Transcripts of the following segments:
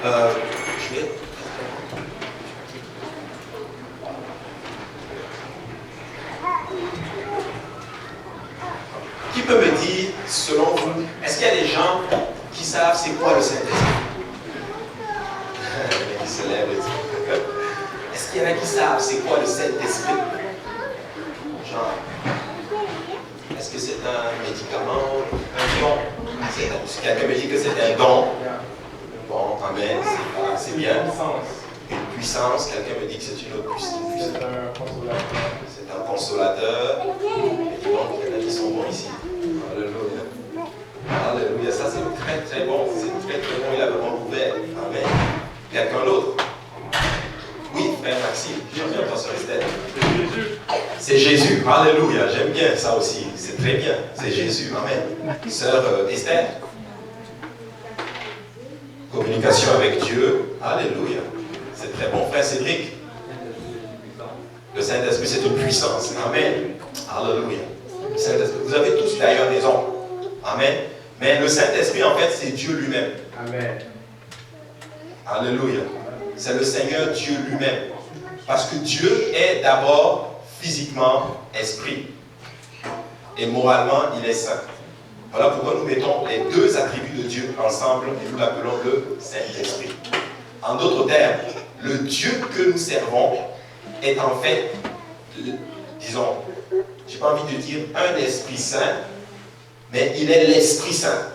Je vais... Qui peut me dire, selon vous, est-ce qu'il y a des gens qui savent c'est quoi le Saint-Esprit? Qui se lève et dit. Est-ce qu'il y en a qui savent c'est quoi le Saint-Esprit? Genre, est-ce que c'est un médicament, un don? Si quelqu'un me dit que c'est un don, bon, amen, c'est bien. Une puissance, quelqu'un me dit que c'est une autre puissance. C'est un consolateur. C'est un consolateur. Et donc, il y en a qui sont bons ici. Alléluia. Alléluia. Ça, c'est très, très bon. C'est très, très bon. Il a vraiment ouvert. Amen. Quelqu'un d'autre? Oui, frère Maxime. J'aime bien ton sœur Estelle. C'est Jésus. Alléluia. J'aime bien ça aussi. C'est très bien. C'est Jésus. Amen. Sœur Esther. Communication avec Dieu. Alléluia. C'est très bon. Frère Cédric. Le Saint-Esprit, c'est une puissance. Amen. Alléluia. Le Saint-Esprit. Vous avez tous d'ailleurs raison. Amen. Mais le Saint-Esprit, en fait, c'est Dieu lui-même. Amen. Alléluia. C'est le Seigneur Dieu lui-même. Parce que Dieu est d'abord physiquement esprit. Et moralement, il est saint. Voilà pourquoi nous mettons les deux attributs de Dieu ensemble et nous l'appelons le Saint-Esprit. En d'autres termes, le Dieu que nous servons est en fait, disons, je n'ai pas envie de dire un Esprit Saint, mais il est l'Esprit Saint.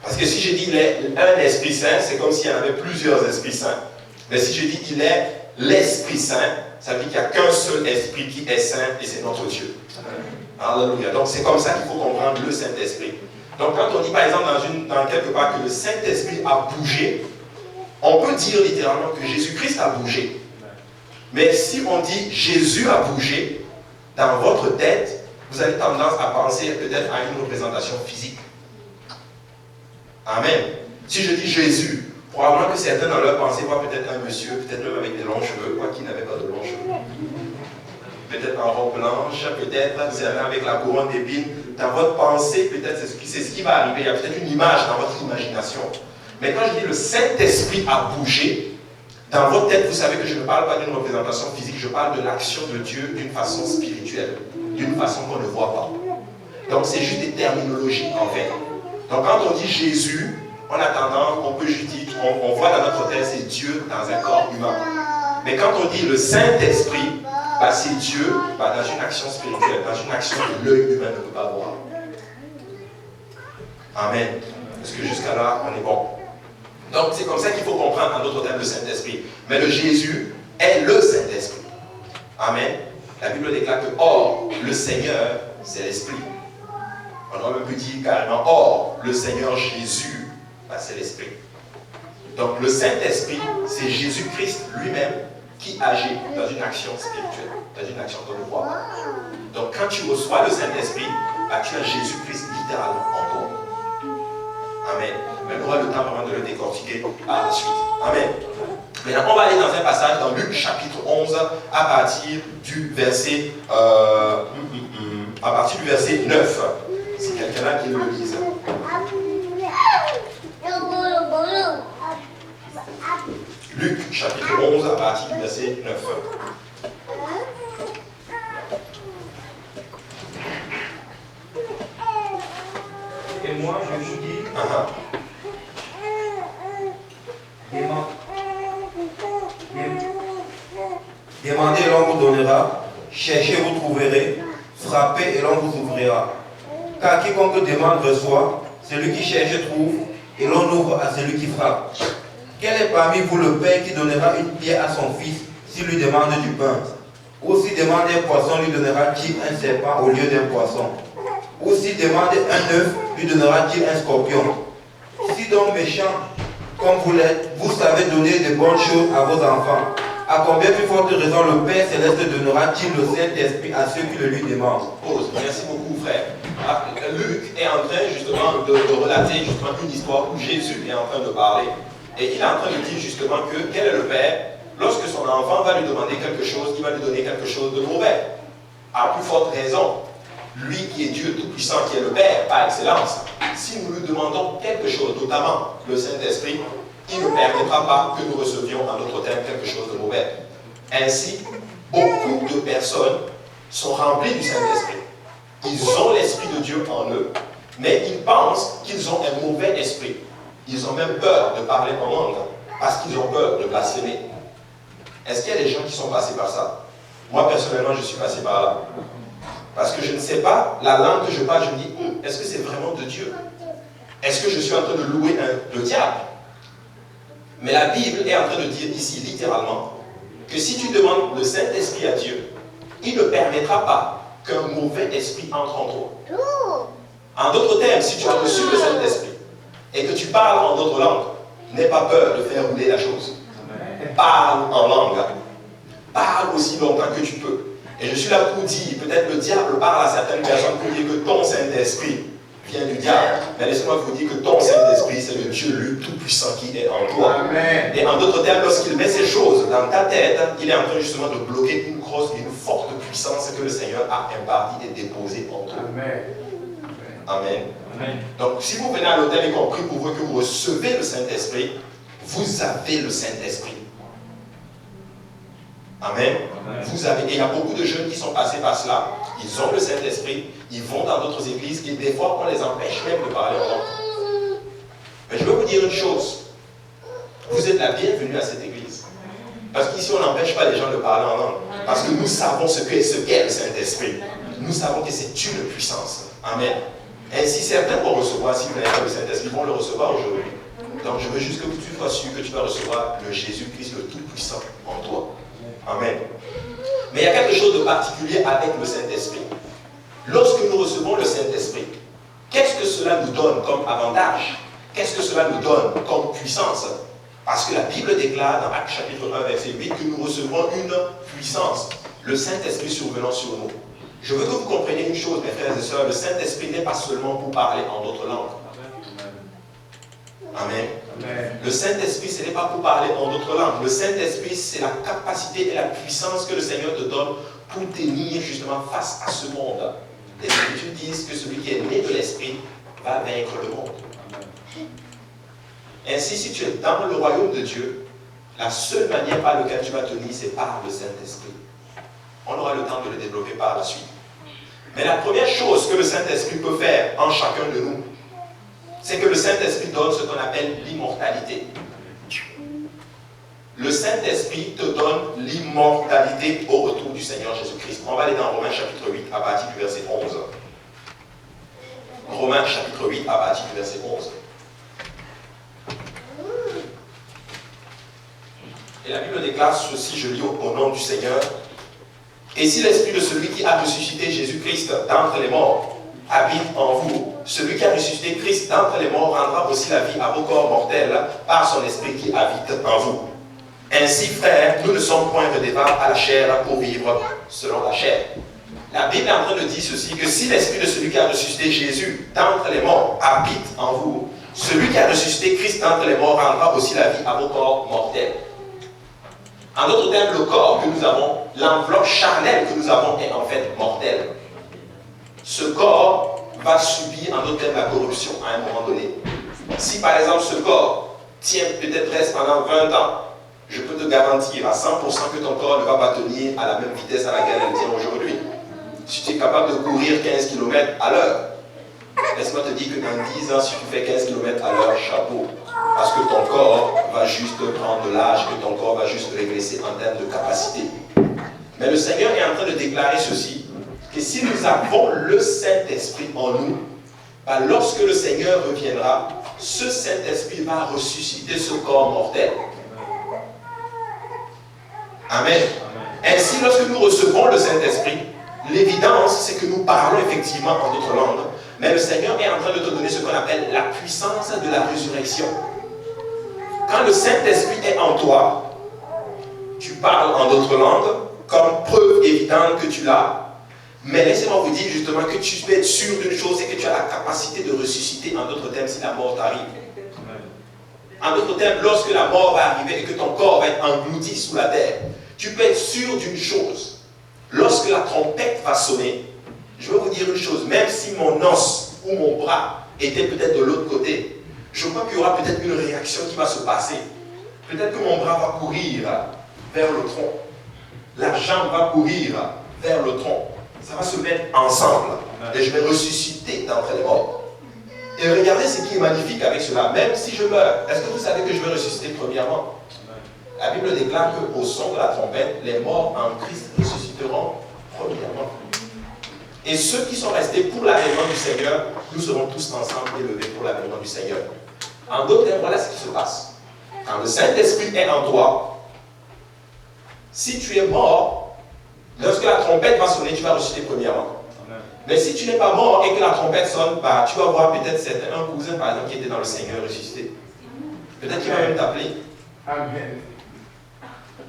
Parce que si je dis il est un Esprit Saint, c'est comme s'il y en avait plusieurs Esprits Saints. Mais si je dis il est l'Esprit Saint, ça veut dire qu'il n'y a qu'un seul Esprit qui est Saint et c'est notre Dieu. Alléluia. Donc c'est comme ça qu'il faut comprendre le Saint-Esprit. Donc quand on dit par exemple dans quelque part que le Saint-Esprit a bougé, on peut dire littéralement que Jésus-Christ a bougé. Mais si on dit Jésus a bougé, dans votre tête, vous avez tendance à penser peut-être à une représentation physique. Amen. Si je dis Jésus, probablement que certains dans leur pensée voient peut-être un monsieur, peut-être même avec des longs cheveux, quoi qu'il n'avait pas de longs cheveux. Peut-être en robe blanche, peut-être certains avec la couronne d'épines. Dans votre pensée, peut-être c'est ce qui va arriver. Il y a peut-être une image dans votre imagination. Mais quand je dis le Saint-Esprit a bougé, dans votre tête, vous savez que je ne parle pas d'une représentation physique, je parle de l'action de Dieu d'une façon spirituelle, d'une façon qu'on ne voit pas. Donc c'est juste des terminologies en fait. Donc quand on dit Jésus, on a tendance, on peut juste dire, on voit dans notre tête, c'est Dieu dans un corps humain. Mais quand on dit le Saint-Esprit, bah, c'est Dieu bah, dans une action spirituelle, dans une action que l'œil humain ne peut pas voir. Amen. Parce que jusqu'à là, on est bon. Donc c'est comme ça qu'il faut comprendre en d'autres termes le Saint-Esprit. Mais le Jésus est le Saint-Esprit. Amen. La Bible déclare que or, le Seigneur, c'est l'Esprit. On aurait même pu dire carrément or, le Seigneur Jésus, bah, c'est l'Esprit. Donc le Saint-Esprit, c'est Jésus-Christ lui-même qui agit dans une action spirituelle, dans une action qu'on ne voit pas. Donc quand tu reçois le Saint-Esprit, bah, tu as Jésus-Christ littéralement en toi. Amen. Mais on aura le temps vraiment de le décortiquer par la suite. Amen. Maintenant, on va aller dans un passage dans Luc chapitre 11 à partir du verset 9. Si quelqu'un a qui le lise. Luc chapitre 11 à partir du verset 9. Et moi, je vous dis, demandez et l'on vous donnera, cherchez et vous trouverez, frappez et l'on vous ouvrira. Car quiconque demande reçoit, celui qui cherche trouve, et l'on ouvre à celui qui frappe. Quel est parmi vous le père qui donnera une pierre à son fils s'il lui demande du pain? Ou s'il demande un poisson, lui donnera-t-il un serpent au lieu d'un poisson? Ou s'il demande un œuf, lui donnera-t-il un scorpion? Si donc méchant, comme vous l'êtes, vous savez donner de bonnes choses à vos enfants, à combien plus forte raison le Père Céleste donnera-t-il le Saint-Esprit à ceux qui le lui demandent? Pause. Merci beaucoup, frère. Luc est en train justement de relater justement une histoire où Jésus est en train de parler. Et il est en train de dire justement que quel est le Père? Lorsque son enfant va lui demander quelque chose, il va lui donner quelque chose de mauvais. À plus forte raison, lui qui est Dieu Tout-Puissant, qui est le Père par excellence, si nous lui demandons quelque chose, notamment le Saint-Esprit, il ne permettra pas que nous recevions en d'autres termes quelque chose de mauvais. Ainsi, beaucoup de personnes sont remplies du Saint-Esprit. Ils ont l'Esprit de Dieu en eux, mais ils pensent qu'ils ont un mauvais esprit. Ils ont même peur de parler en langue, parce qu'ils ont peur de blasphémer. Est-ce qu'il y a des gens qui sont passés par ça? Moi, personnellement, je suis passé par là. Parce que je ne sais pas, la langue que je parle, je me dis, est-ce que c'est vraiment de Dieu? Est-ce que je suis en train de louer le diable? Mais la Bible est en train de dire ici, littéralement, que si tu demandes le Saint-Esprit à Dieu, il ne permettra pas qu'un mauvais esprit entre en toi. En d'autres termes, si tu as reçu le Saint-Esprit et que tu parles en d'autres langues, n'aie pas peur de faire rouler la chose. Parle en langue. Parle aussi longtemps que tu peux. Et je suis là pour dire, peut-être le diable parle à certaines personnes pour dire que ton Saint-Esprit vient du diable. Mais laissez-moi vous dire que ton Saint-Esprit, c'est le Dieu, le Tout-Puissant qui est en toi. Amen. Et en d'autres termes, lorsqu'il met ces choses dans ta tête, il est en train justement de bloquer une grosse, une forte puissance que le Seigneur a impartie et déposée en toi. Amen. Amen. Amen. Donc, si vous venez à l'autel et qu'on prie pour vous que vous recevez le Saint-Esprit, vous avez le Saint-Esprit. Amen. Amen. Vous avez, et il y a beaucoup de jeunes qui sont passés par cela. Ils ont le Saint-Esprit, ils vont dans d'autres églises et des fois on les empêche même de parler en langue. Mais je veux vous dire une chose. Vous êtes la bienvenue à cette église. Parce qu'ici on n'empêche pas les gens de parler en langue. Parce que nous savons ce qu'est le Saint-Esprit. Nous savons que c'est une puissance. Amen. Ainsi certains vont recevoir, si vous n'avez pas le Saint-Esprit, vont le recevoir aujourd'hui. Donc je veux juste que tu sois sûr que tu vas recevoir le Jésus-Christ, le Tout-Puissant en toi. Amen. Mais il y a quelque chose de particulier avec le Saint-Esprit. Lorsque nous recevons le Saint-Esprit, qu'est-ce que cela nous donne comme avantage? Qu'est-ce que cela nous donne comme puissance? Parce que la Bible déclare dans Actes chapitre 1, verset 8, que nous recevons une puissance, le Saint-Esprit survenant sur nous. Je veux que vous compreniez une chose, mes frères et sœurs, le Saint-Esprit n'est pas seulement pour parler en d'autres langues. Amen. Amen. Le Saint-Esprit, ce n'est pas pour parler en d'autres langues. Le Saint-Esprit, c'est la capacité et la puissance que le Seigneur te donne pour tenir justement face à ce monde. Les Écritures disent que celui qui est né de l'Esprit va vaincre le monde. Ainsi, si tu es dans le royaume de Dieu, la seule manière par laquelle tu vas tenir, c'est par le Saint-Esprit. On aura le temps de le développer par la suite. Mais la première chose que le Saint-Esprit peut faire en chacun de nous, c'est que le Saint-Esprit donne ce qu'on appelle l'immortalité. Le Saint-Esprit te donne l'immortalité au retour du Seigneur Jésus-Christ. On va aller dans Romains chapitre 8 à partir du verset 11. Romains chapitre 8 à partir du verset 11. Et la Bible déclare ceci, je lis au nom du Seigneur. Et si l'esprit de celui qui a ressuscité Jésus-Christ d'entre les morts habite en vous, celui qui a ressuscité Christ d'entre les morts rendra aussi la vie à vos corps mortels par son esprit qui habite en vous. Ainsi, frères, nous ne sommes point redevables à la chair pour vivre selon la chair. La Bible est en train de dire ceci, que si l'esprit de celui qui a ressuscité Jésus d'entre les morts habite en vous, celui qui a ressuscité Christ d'entre les morts rendra aussi la vie à vos corps mortels. En d'autres termes, le corps que nous avons, l'enveloppe charnelle que nous avons est en fait mortelle. Ce corps va subir en d'autres termes la corruption à un moment donné. Si par exemple ce corps tient peut-être reste pendant 20 ans, je peux te garantir à 100% que ton corps ne va pas tenir à la même vitesse à laquelle il tient aujourd'hui. Si tu es capable de courir 15 km à l'heure, laisse-moi te dire que dans 10 ans, si tu fais 15 km à l'heure, chapeau. Parce que ton corps va juste prendre de l'âge, que ton corps va juste régresser en termes de capacité. Mais le Seigneur est en train de déclarer ceci, que si nous avons le Saint-Esprit en nous, bah, lorsque le Seigneur reviendra, ce Saint-Esprit va ressusciter ce corps mortel. Amen. Ainsi, lorsque nous recevons le Saint-Esprit, l'évidence, c'est que nous parlons effectivement en d'autres langues, mais le Seigneur est en train de te donner ce qu'on appelle la puissance de la résurrection. Quand le Saint-Esprit est en toi, tu parles en d'autres langues, comme preuve évidente que tu l'as. Mais laissez-moi vous dire justement que tu peux être sûr d'une chose, c'est que tu as la capacité de ressusciter, en d'autres termes, si la mort t'arrive. En d'autres termes, lorsque la mort va arriver et que ton corps va être englouti sous la terre, tu peux être sûr d'une chose. Lorsque la trompette va sonner, je veux vous dire une chose, même si mon os ou mon bras était peut-être de l'autre côté, je crois qu'il y aura peut-être une réaction qui va se passer. Peut-être que mon bras va courir vers le tronc. La jambe va courir vers le tronc. Ça va se mettre ensemble. Et je vais ressusciter d'entre les morts. Et regardez ce qui est magnifique avec cela. Même si je meurs, est-ce que vous savez que je vais ressusciter premièrement? La Bible déclare qu'au son de la trompette, les morts en Christ ressusciteront premièrement. Et ceux qui sont restés pour l'avènement du Seigneur, nous serons tous ensemble élevés pour l'avènement du Seigneur. En d'autres termes, voilà ce qui se passe. Quand le Saint-Esprit est en toi, si tu es mort, lorsque la trompette va sonner, tu vas ressusciter premièrement. Mais si tu n'es pas mort et que la trompette sonne, bah, tu vas voir peut-être un cousin par exemple qui était dans le Seigneur ressuscité. Peut-être qu'il va même t'appeler. Amen.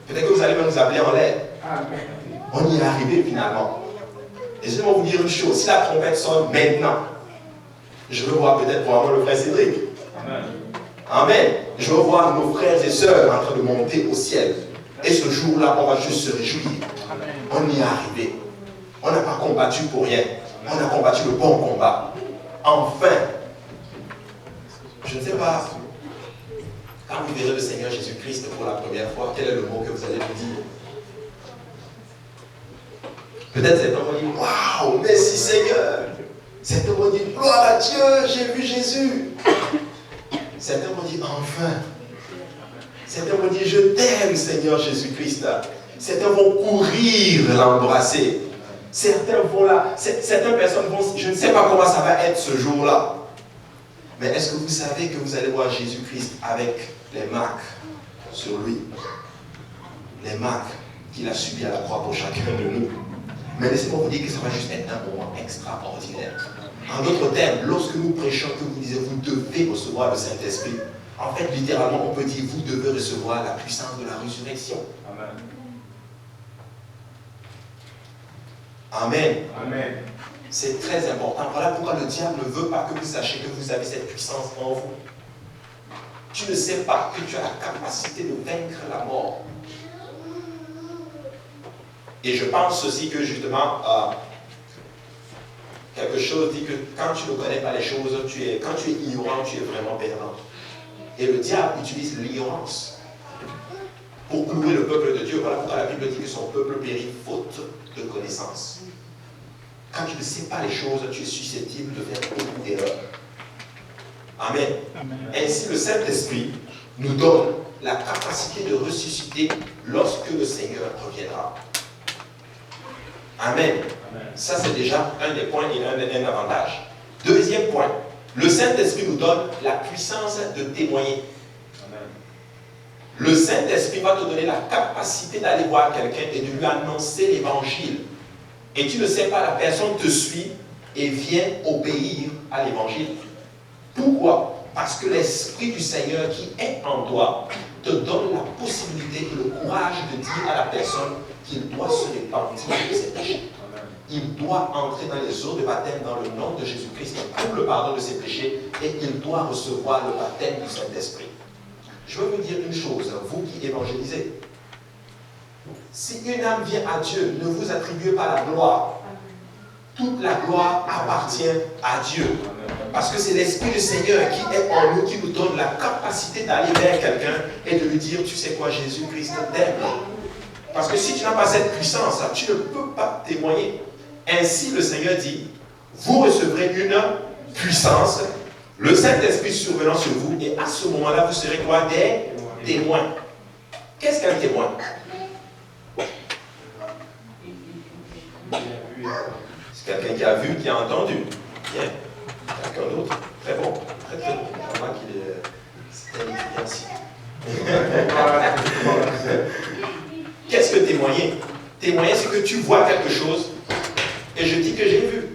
Peut-être que vous allez même nous appeler en l'aide. Amen. On y est arrivé finalement. Et je vais vous dire une chose, si la trompette sonne maintenant, je veux voir peut-être probablement le frère Cédric. Amen. Amen. Je veux voir nos frères et sœurs en train de monter au ciel. Et ce jour-là, on va juste se réjouir. On y est arrivé. On n'a pas combattu pour rien. On a combattu le bon combat. Enfin, je ne sais pas, quand vous verrez le Seigneur Jésus-Christ pour la première fois, quel est le mot que vous allez lui dire? Peut-être certains vont dire, waouh, merci Seigneur. Certains vont dire, gloire à Dieu, j'ai vu Jésus. Certains vont dire, enfin. Certains vont dire, je t'aime Seigneur Jésus-Christ. Certains vont courir l'embrasser. Certaines personnes vont, je ne sais pas comment ça va être ce jour-là. Mais est-ce que vous savez que vous allez voir Jésus-Christ avec les marques sur lui? Les marques qu'il a subies à la croix pour chacun de nous. Mais laissez-moi vous dire que ça va juste être un moment extraordinaire. En d'autres termes, lorsque nous prêchons, que vous disiez, vous devez recevoir le Saint-Esprit. En fait, littéralement, on peut dire, vous devez recevoir la puissance de la résurrection. Amen. Amen. Amen. C'est très important. Voilà pourquoi le diable ne veut pas que vous sachiez que vous avez cette puissance en vous. Tu ne sais pas que tu as la capacité de vaincre la mort. Et je pense aussi que justement, quelque chose dit que quand tu ne connais pas les choses, quand tu es ignorant, tu es vraiment perdant. Et le diable utilise l'ignorance pour clouer le peuple de Dieu. Voilà pourquoi la Bible dit que son peuple périt faute de connaissance. Quand tu ne sais pas les choses, tu es susceptible de faire beaucoup d'erreurs. Amen. Amen. Ainsi, le Saint-Esprit nous donne la capacité de ressusciter lorsque le Seigneur reviendra. Amen. Amen. Ça, c'est déjà un des points et un avantage. Deuxième point, le Saint-Esprit nous donne la puissance de témoigner. Amen. Le Saint-Esprit va te donner la capacité d'aller voir quelqu'un et de lui annoncer l'évangile. Et tu ne sais pas, la personne te suit et vient obéir à l'évangile. Pourquoi? Parce que l'Esprit du Seigneur qui est en toi te donne la possibilité et le courage de dire à la personne qu'il doit se repentir de ses péchés. Il doit entrer dans les eaux de baptême dans le nom de Jésus-Christ pour le pardon de ses péchés et il doit recevoir le baptême du Saint-Esprit. Je veux vous dire une chose, vous qui évangélisez. Si une âme vient à Dieu, ne vous attribuez pas la gloire. Toute la gloire appartient à Dieu. Parce que c'est l'Esprit du Seigneur qui est en nous, qui nous donne la capacité d'aller vers quelqu'un et de lui dire, tu sais quoi, Jésus-Christ t'aime. Parce que si tu n'as pas cette puissance, tu ne peux pas témoigner. Ainsi, le Seigneur dit, vous recevrez une puissance, le Saint-Esprit survenant sur vous, et à ce moment-là, vous serez quoi? Des témoins. Qu'est-ce qu'un témoin? C'est quelqu'un qui a vu, qui a entendu. Bien. Quelqu'un d'autre? Très bon. Très très bon. Je vois qu'il est... C'est un étudiant ici. Qu'est-ce que témoigner? Témoigner, c'est que tu vois quelque chose et je dis que j'ai vu.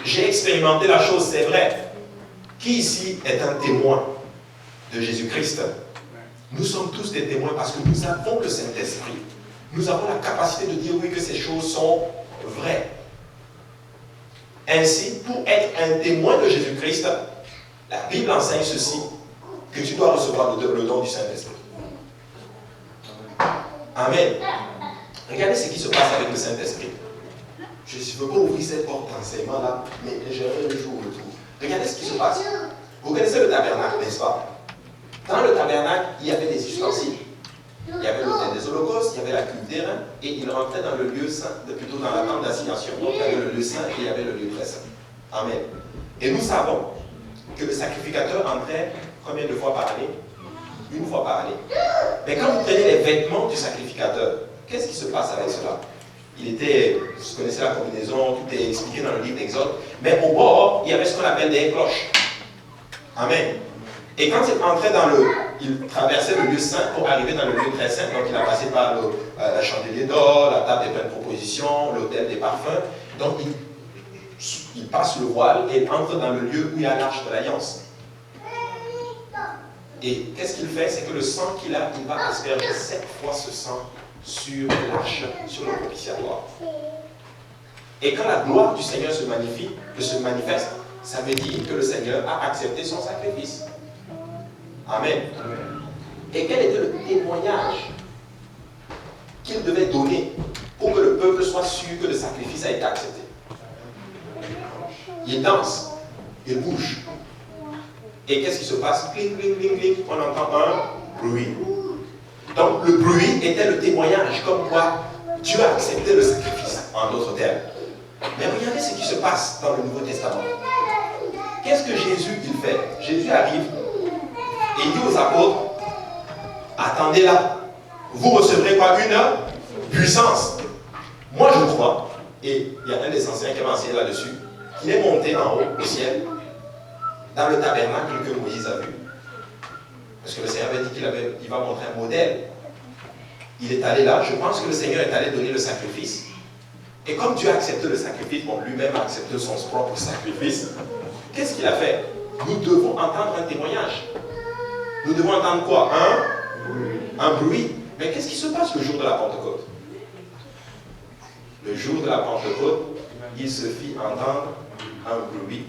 J'ai expérimenté la chose, c'est vrai. Qui ici est un témoin de Jésus-Christ? Nous sommes tous des témoins parce que nous avons le Saint-Esprit. Nous avons la capacité de dire oui que ces choses sont vraies. Ainsi, pour être un témoin de Jésus-Christ, la Bible enseigne ceci, que tu dois recevoir le don du Saint-Esprit. Amen. Regardez ce qui se passe avec le Saint-Esprit. Je ne veux pas ouvrir cette porte d'enseignement là, mais j'aimerais un jour le trouver. Regardez ce qui se passe. Vous connaissez le tabernacle, n'est-ce pas? Dans le tabernacle, il y avait des ustensiles. Il y avait l'autel des holocaustes, il y avait la cuve d'airain, et il rentrait dans le lieu saint, plutôt dans la tente d'assignation. Donc il y avait le lieu saint et il y avait le lieu très saint. Amen. Et nous savons que le sacrificateur entrait combien de fois par année? Une fois par année. Mais quand vous prenez les vêtements du sacrificateur, qu'est-ce qui se passe avec cela? Il était, vous connaissez la combinaison, tout est expliqué dans le livre d'Exode, mais au bord, il y avait ce qu'on appelle des cloches. Amen. Et quand il entrait il traversait le lieu saint pour arriver dans le lieu très saint, donc il a passé par la chandelier d'or, la table des pleines propositions, l'autel des parfums, donc il passe le voile et il entre dans le lieu où il y a l'arche de l'alliance. Et qu'est-ce qu'il fait? C'est que le sang qu'il a, il va asperger 7 fois ce sang sur l'arche, sur le propitiatoire. Et quand la gloire du Seigneur se manifeste, ça veut dire que le Seigneur a accepté son sacrifice. Amen. Et quel était le témoignage qu'il devait donner pour que le peuple soit sûr que le sacrifice a été accepté? Il danse, il bouge. Et qu'est-ce qui se passe? Cling, cling, cling, cling, on entend un bruit. Donc le bruit était le témoignage comme quoi Dieu a accepté le sacrifice, en d'autres termes. Mais regardez ce qui se passe dans le Nouveau Testament. Qu'est-ce que Jésus il fait? Jésus arrive et il dit aux apôtres, attendez là, vous recevrez quoi? Une puissance. Moi je crois, et il y a un des anciens qui m'a enseigné là-dessus, qu'il est monté en haut au ciel, dans le tabernacle que Moïse a vu. Parce que le Seigneur avait dit qu'il va montrer un modèle. Il est allé là, je pense que le Seigneur est allé donner le sacrifice. Et comme Dieu a accepté le sacrifice, bon, lui-même a accepté son propre sacrifice, qu'est-ce qu'il a fait? Nous devons entendre un témoignage. Nous devons entendre quoi? Un bruit. Mais qu'est-ce qui se passe le jour de la Pentecôte? Le jour de la Pentecôte, il se fit entendre un bruit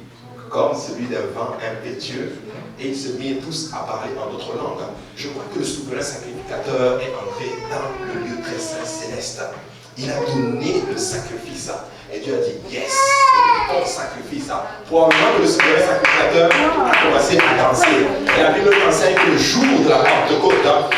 comme celui d'un vent impétueux, et ils se mirent tous à parler en d'autres langues. Je crois que le souverain sacrificateur est entré dans le lieu très saint céleste. Il a donné le sacrifice. Et Dieu a dit, yes, ton sacrifice. Probablement que le souverain sacrificateur a commencé à danser. Et la Bible enseigne que le jour de la Pentecôte,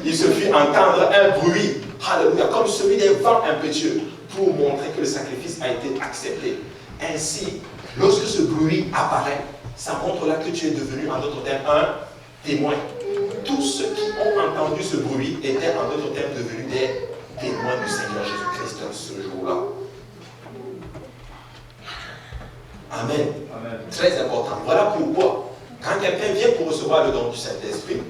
il se fit entendre un bruit, alléluia, comme celui d'un vent impétueux, pour montrer que le sacrifice a été accepté. Ainsi, lorsque ce bruit apparaît, ça montre là que tu es devenu, en d'autres termes, un témoin. Tous ceux qui ont entendu ce bruit étaient, en d'autres termes, devenus des témoins du Seigneur Jésus-Christ ce jour-là. Amen. Amen. Très important. Voilà pourquoi, quand quelqu'un vient pour recevoir le don du Saint-Esprit,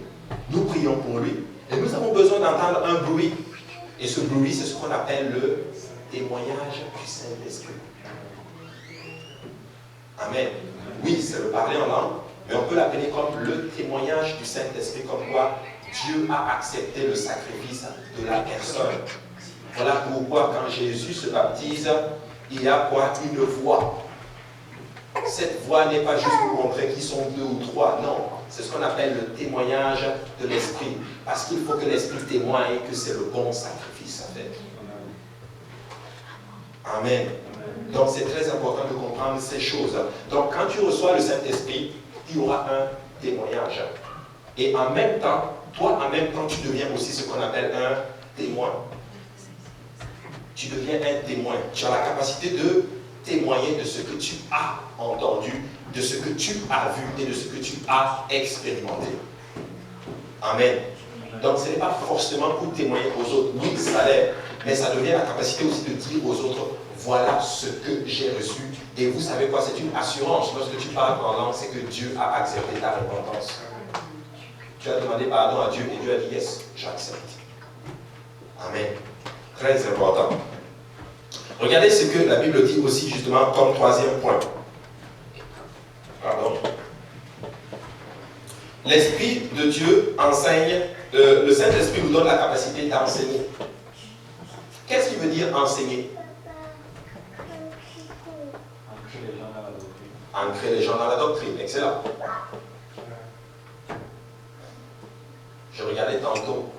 nous prions pour lui. Et nous avons besoin d'entendre un bruit. Et ce bruit, c'est ce qu'on appelle le témoignage du Saint-Esprit. Amen. Oui, c'est le parler en langue, mais on peut l'appeler comme le témoignage du Saint-Esprit, comme quoi Dieu a accepté le sacrifice de la personne. Voilà pourquoi quand Jésus se baptise, il y a quoi? Une voix. Cette voix n'est pas juste pour montrer qu'ils sont 2 ou 3, non. C'est ce qu'on appelle le témoignage de l'Esprit. Parce qu'il faut que l'Esprit témoigne que c'est le bon sacrifice à faire. Amen. Donc c'est très important de comprendre ces choses. Donc quand tu reçois le Saint-Esprit, il y aura un témoignage. Et en même temps, toi en même temps, tu deviens aussi ce qu'on appelle un témoin. Tu deviens un témoin. Tu as la capacité de témoigner de ce que tu as entendu, de ce que tu as vu et de ce que tu as expérimenté. Amen. Donc ce n'est pas forcément pour témoigner aux autres. Oui, ça l'est, mais ça devient la capacité aussi de dire aux autres, voilà ce que j'ai reçu. Et vous savez quoi? C'est une assurance. Lorsque tu parles en langue, c'est que Dieu a accepté ta repentance. Tu as demandé pardon à Dieu et Dieu a dit, yes, j'accepte. Amen. Très important. Regardez ce que la Bible dit aussi justement comme troisième point. Pardon. L'Esprit de Dieu enseigne, le Saint-Esprit nous donne la capacité d'enseigner. Qu'est-ce qui veut dire enseigner? Ancrer les gens dans la doctrine. Excellent. Je regardais tantôt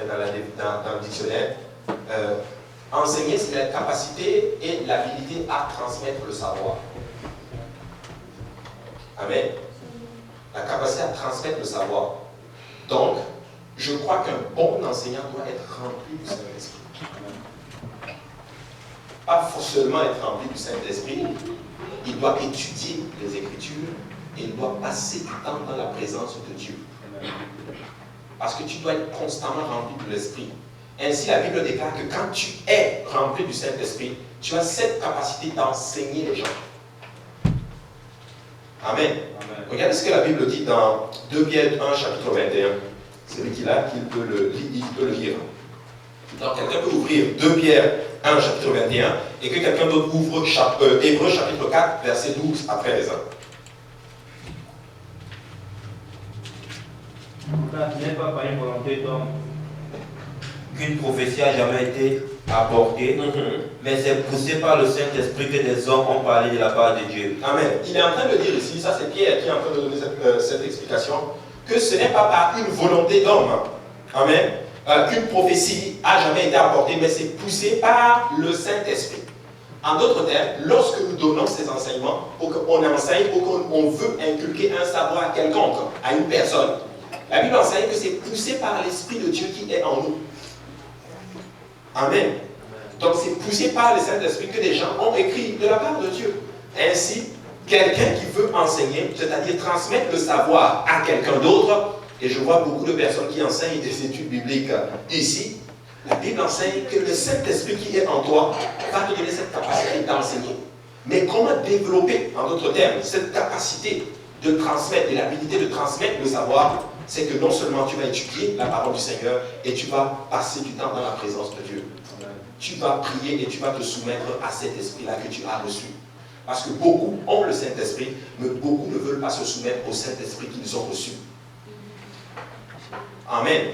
dans le dictionnaire. Enseigner, c'est la capacité et l'habilité à transmettre le savoir. Amen. la capacité à transmettre le savoir. Donc, je crois qu'un bon enseignant doit être rempli du Saint-Esprit. Pas seulement être rempli du Saint-Esprit, il doit étudier les Écritures et il doit passer du temps dans la présence de Dieu. Parce que tu dois être constamment rempli de l'Esprit. Ainsi, la Bible déclare que quand tu es rempli du Saint-Esprit, tu as cette capacité d'enseigner les gens. Amen. Amen. Regardez ce que la Bible dit dans 2 Pierre 1, chapitre 21. Celui qui l'a, il peut le lire. Donc, quelqu'un peut ouvrir 2 Pierre 1, chapitre 21, et que quelqu'un d'autre ouvre Hébreux, chapitre 4, verset 12 à 13. Car ce n'est pas par une volonté d'homme qu'une prophétie n'a jamais été apportée, mais c'est poussé par le Saint-Esprit que des hommes ont parlé de la part de Dieu. Amen. Il est en train de dire ici, ça c'est Pierre qui est en train de donner cette explication, que ce n'est pas par une volonté d'homme, amen, qu'une prophétie n'a jamais été apportée, mais c'est poussé par le Saint-Esprit. En d'autres termes, lorsque nous donnons ces enseignements, on enseigne, on veut inculquer un savoir quelconque à une personne, la Bible enseigne que c'est poussé par l'Esprit de Dieu qui est en nous. Amen. Donc c'est poussé par le Saint-Esprit que des gens ont écrit de la part de Dieu. Ainsi, quelqu'un qui veut enseigner, c'est-à-dire transmettre le savoir à quelqu'un d'autre, et je vois beaucoup de personnes qui enseignent des études bibliques ici, la Bible enseigne que le Saint-Esprit qui est en toi va te donner cette capacité d'enseigner. Mais comment développer, en d'autres termes, cette capacité de transmettre, et l'habilité de transmettre le savoir, c'est que non seulement tu vas étudier la parole du Seigneur et tu vas passer du temps dans la présence de Dieu. Tu vas prier et tu vas te soumettre à cet esprit-là que tu as reçu. Parce que beaucoup ont le Saint-Esprit, mais beaucoup ne veulent pas se soumettre au Saint-Esprit qu'ils ont reçu. Amen.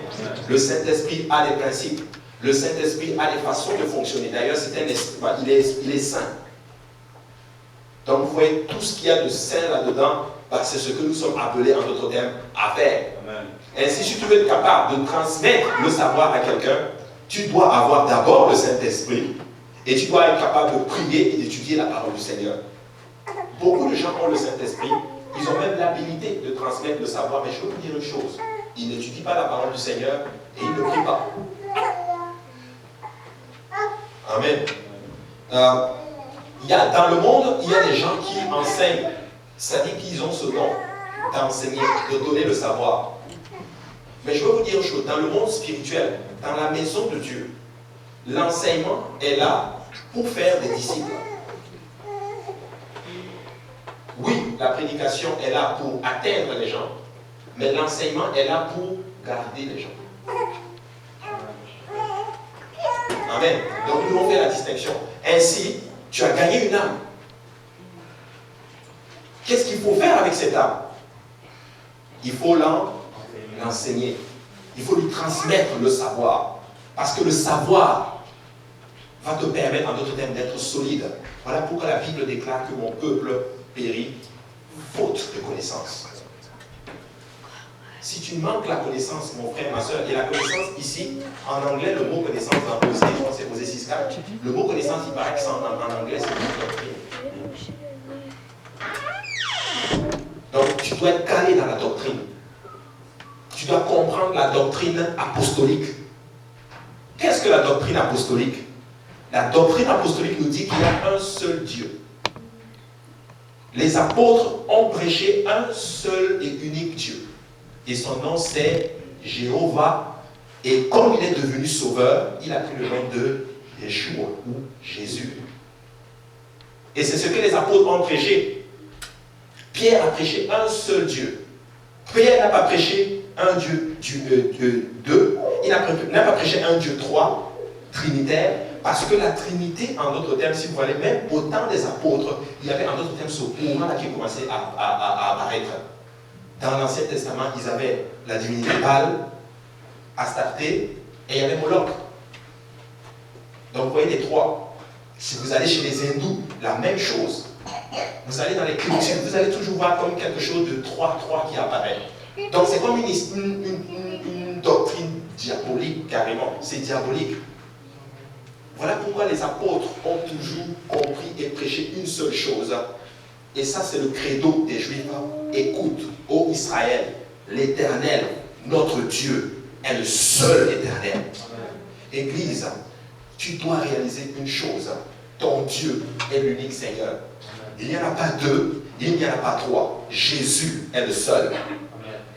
Le Saint-Esprit a des principes. Le Saint-Esprit a des façons de fonctionner. D'ailleurs, c'est un esprit, il est saint. Donc, vous voyez, tout ce qu'il y a de saint là-dedans, c'est ce que nous sommes appelés, en d'autres termes, à faire. Amen. Ainsi, si tu veux être capable de transmettre le savoir à quelqu'un, tu dois avoir d'abord le Saint-Esprit et tu dois être capable de prier et d'étudier la parole du Seigneur. Beaucoup de gens ont le Saint-Esprit, ils ont même l'habilité de transmettre le savoir, mais je veux vous dire une chose, ils n'étudient pas la parole du Seigneur et ils ne prient pas. Amen. Dans le monde, il y a des gens qui enseignent, c'est-à-dire qu'ils ont ce don d'enseigner, de donner le savoir. Mais je veux vous dire une chose, dans le monde spirituel, dans la maison de Dieu, l'enseignement est là pour faire des disciples. Oui, la prédication est là pour atteindre les gens, mais l'enseignement est là pour garder les gens. Amen. Donc nous on fait la distinction. Ainsi, tu as gagné une âme. Qu'est-ce qu'il faut faire avec cette âme? Il faut l'enseigner. Il faut lui transmettre le savoir. Parce que le savoir va te permettre, en d'autres termes, d'être solide. Voilà pourquoi la Bible déclare que mon peuple périt faute de connaissance. Si tu manques la connaissance, mon frère, ma soeur, et la connaissance ici, en anglais, le mot connaissance dans Osée, je pense que c'est Osée 6.4, le mot connaissance, il paraît que c'est en anglais, c'est une doctrine. Donc, tu dois être calé dans la doctrine. Tu dois comprendre la doctrine apostolique. Qu'est-ce que la doctrine apostolique? La doctrine apostolique nous dit qu'il y a un seul Dieu. Les apôtres ont prêché un seul et unique Dieu. Et son nom c'est Jéhovah. Et comme il est devenu sauveur, il a pris le nom de Yeshua ou Jésus. Et c'est ce que les apôtres ont prêché. Pierre a prêché un seul Dieu. Pierre n'a pas prêché un Dieu deux. Il n'a pas prêché un Dieu trois, trinitaire, parce que la Trinité, en d'autres termes, si vous voulez, même au temps des apôtres, il y avait en d'autres termes ce courant-là qui commençait à apparaître. Dans l'Ancien Testament, ils avaient la divinité Baal, Astarté, et il y avait Moloch. Donc vous voyez les trois. Si vous allez chez les hindous, la même chose. Vous allez dans les cultures, vous allez toujours voir comme quelque chose de trois qui apparaît. Donc c'est comme une doctrine diabolique, carrément. C'est diabolique. Voilà pourquoi les apôtres ont toujours compris et prêché une seule chose. Et ça, c'est le credo des Juifs. Écoute, ô Israël, l'Éternel, notre Dieu, est le seul Éternel. Église, tu dois réaliser une chose. Ton Dieu est l'unique Seigneur. Il n'y en a pas deux, il n'y en a pas trois. Jésus est le seul.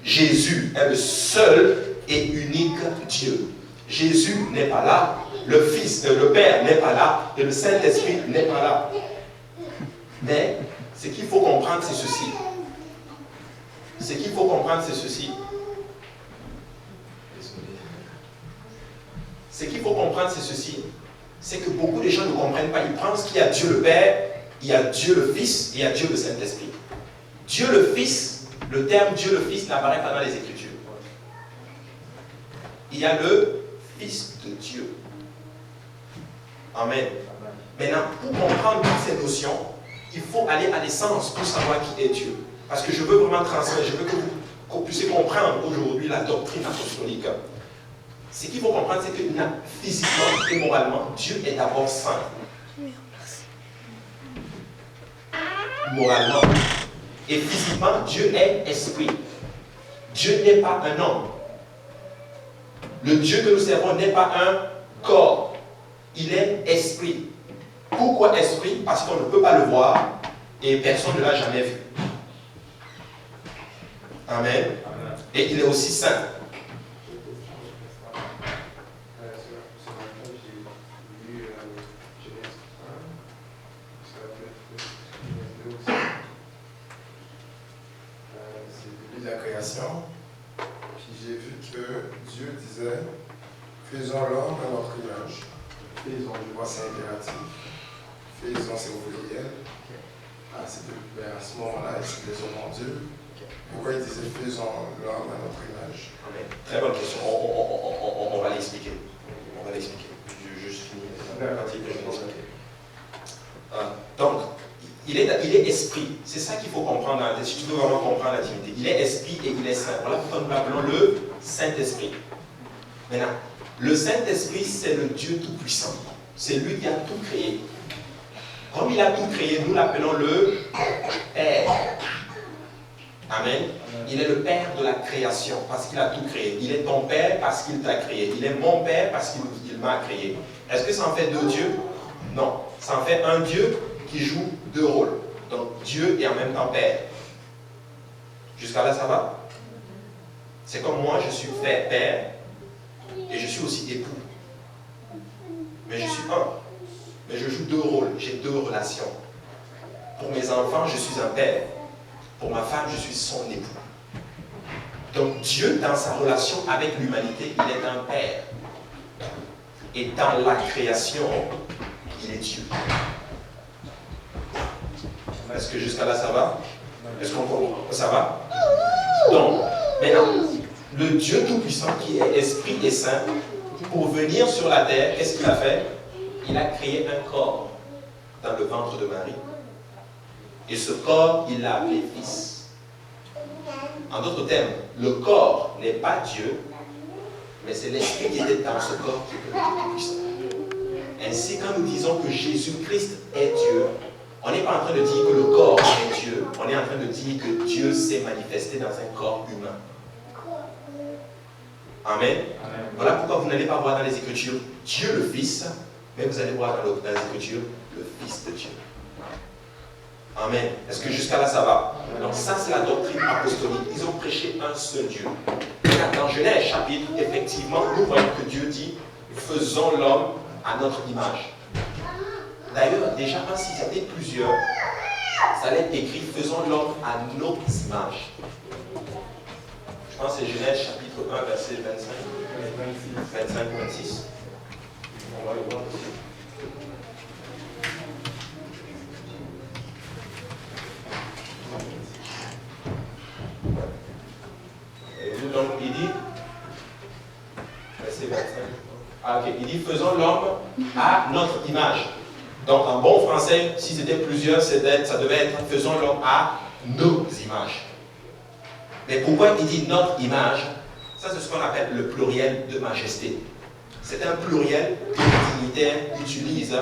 Jésus est le seul et unique Dieu. Jésus n'est pas là, le Fils, le Père n'est pas là, et le Saint-Esprit n'est pas là. Mais ce qu'il faut comprendre, c'est ceci. Ce qu'il faut comprendre, c'est ceci. Ce qu'il faut comprendre, c'est ceci. C'est que beaucoup de gens ne comprennent pas. Ils pensent qu'il y a Dieu le Père, il y a Dieu le Fils et il y a Dieu le Saint-Esprit. Dieu le Fils, le terme Dieu le Fils n'apparaît pas dans les Écritures. Il y a le Fils de Dieu. Amen. Maintenant, pour comprendre toutes ces notions, il faut aller à l'essence pour savoir qui est Dieu. Parce que je veux vraiment transmettre, je veux que vous puissiez comprendre aujourd'hui la doctrine apostolique. Ce qu'il faut comprendre, c'est que physiquement et moralement, Dieu est d'abord saint. Moralement. Et physiquement, Dieu est esprit. Dieu n'est pas un homme. Le Dieu que nous servons n'est pas un corps. Il est esprit. Pourquoi esprit? Parce qu'on ne peut pas le voir et personne ne l'a jamais vu. Amen. Et il est aussi saint. La création, puis j'ai vu que Dieu disait faisons l'homme à notre image. Faisons, je vois c'est impératif. Faisons, c'est au pluriel. À ce moment-là, c'est les hommes en Dieu. Pourquoi il disait faisons l'homme à notre image? Très bonne question. On va l'expliquer. On va l'expliquer. Je finis la partie que je vais expliquer. Donc, il est esprit. C'est ça qu'il faut comprendre. Si tu veux vraiment comprendre la divinité. Il est esprit et il est saint. Voilà pourquoi nous l'appelons le Saint-Esprit. Maintenant, le Saint-Esprit, c'est le Dieu Tout-Puissant. C'est lui qui a tout créé. Comme il a tout créé, nous l'appelons le Père. Amen. Il est le Père de la création parce qu'il a tout créé. Il est ton Père parce qu'il t'a créé. Il est mon Père parce qu'il m'a créé. Est-ce que ça en fait deux dieux? Non. Ça en fait un Dieu qui joue deux rôles. Donc Dieu et en même temps Père. Jusqu'à là, ça va? C'est comme moi, je suis Père et je suis aussi époux. Mais je suis un. Mais je joue deux rôles. J'ai deux relations. Pour mes enfants, je suis un père. Pour ma femme, je suis son époux. Donc Dieu, dans sa relation avec l'humanité, il est un père. Et dans la création, il est Dieu. Est-ce que jusqu'à là, ça va? Est-ce qu'on comprend? Ça va? Donc, maintenant, le Dieu Tout-Puissant qui est Esprit et Saint, pour venir sur la terre, qu'est-ce qu'il a fait? Il a créé un corps dans le ventre de Marie. Et ce corps, il l'a appelé Fils. En d'autres termes, le corps n'est pas Dieu, mais c'est l'Esprit qui était dans ce corps qui est le Tout-Puissant. Ainsi, quand nous disons que Jésus-Christ est Dieu, on n'est pas en train de dire que le corps est Dieu, on est en train de dire que Dieu s'est manifesté dans un corps humain. Amen. Amen. Voilà pourquoi vous n'allez pas voir dans les Écritures Dieu le Fils, mais vous allez voir dans les Écritures le Fils de Dieu. Amen. Est-ce que jusqu'à là ça va? Donc ça c'est la doctrine apostolique. Ils ont prêché un seul Dieu. Dans Genèse chapitre, effectivement, nous voyons que Dieu dit faisons l'homme à notre image. D'ailleurs, déjà, s'il y avait plusieurs, ça allait être écrit faisons l'homme à nos images. Je pense que c'est Genèse chapitre 1, verset 25 ou 26. On va le voir aussi. Et donc, il dit, verset 25. Ah, ok, il dit faisons l'homme à notre image. Donc, en bon français, si c'était plusieurs, ça devait être faisons l'homme à nos images. Mais pourquoi il dit notre image? Ça, c'est ce qu'on appelle le pluriel de majesté. C'est un pluriel que les dignitaires utilisent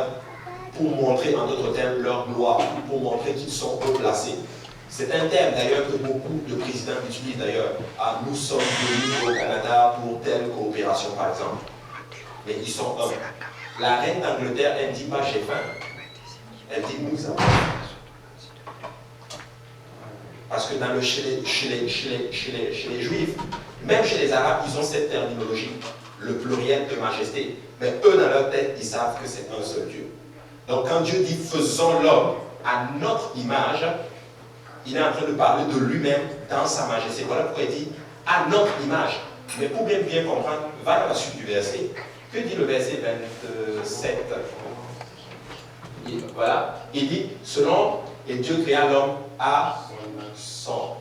pour montrer, en d'autres termes, leur gloire, pour montrer qu'ils sont haut placés. C'est un terme d'ailleurs que beaucoup de présidents utilisent d'ailleurs. Ah, nous sommes venus au Canada pour telle coopération, par exemple. Mais ils sont hommes. La reine d'Angleterre, elle ne dit pas j'ai faim. Elle dit nous avons faim. Parce que chez les Juifs, même chez les Arabes, ils ont cette terminologie, le pluriel de majesté. Mais eux, dans leur tête, ils savent que c'est un seul Dieu. Donc quand Dieu dit faisons l'homme à notre image, il est en train de parler de lui-même dans sa majesté. Voilà pourquoi il dit à notre image. Mais pour bien comprendre, va dans la suite du verset. Que dit le verset 27? Voilà, il dit selon, et Dieu créa l'homme à son.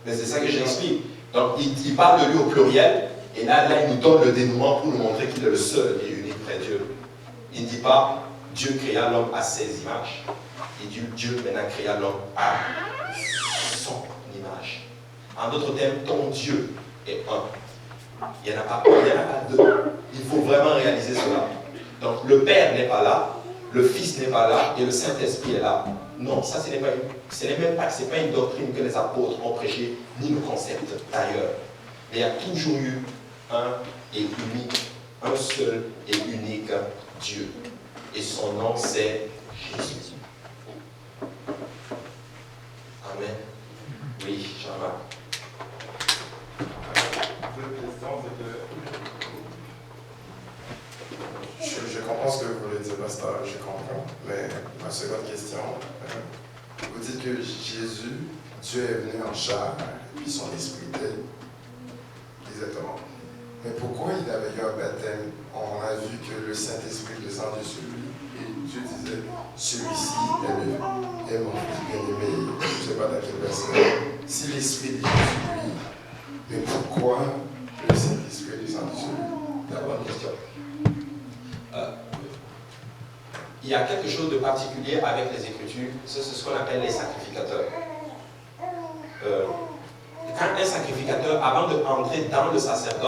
Mais c'est ça que j'explique. Donc il parle de lui au pluriel, et là il nous donne le dénouement pour nous montrer qu'il est le seul et unique vrai Dieu. Il ne dit pas Dieu créa l'homme à ses images. Il dit Dieu maintenant créa l'homme à son image. En d'autres termes, ton Dieu est un. Il n'y en a pas deux. Il faut vraiment réaliser cela. Donc le Père n'est pas là, le Fils n'est pas là et le Saint-Esprit est là. Non, ça c'est pas une doctrine que les apôtres ont prêchée, ni le concept d'ailleurs. Mais il y a toujours eu un et unique, un seul et unique Dieu. Et son nom c'est Jésus. Amen. Oui, Jean-Marc. Je comprends ce que vous voulez dire, pasteur, je comprends. Mais ma seconde question, vous dites que Jésus, Dieu est venu en chair, puis son esprit était. Exactement. Mais pourquoi il avait eu un baptême? On a vu que le Saint-Esprit descendait sur lui et Dieu disait celui-ci est mon fils bien-aimé. Je ne sais pas dans quel verset. Si l'Esprit descend sur lui, mais pourquoi le Saint-Esprit descend sur lui? La bonne question. Il y a quelque chose de particulier avec les Écritures, c'est ce qu'on appelle les sacrificateurs. Quand un sacrificateur, avant de entrer dans le sacerdoce,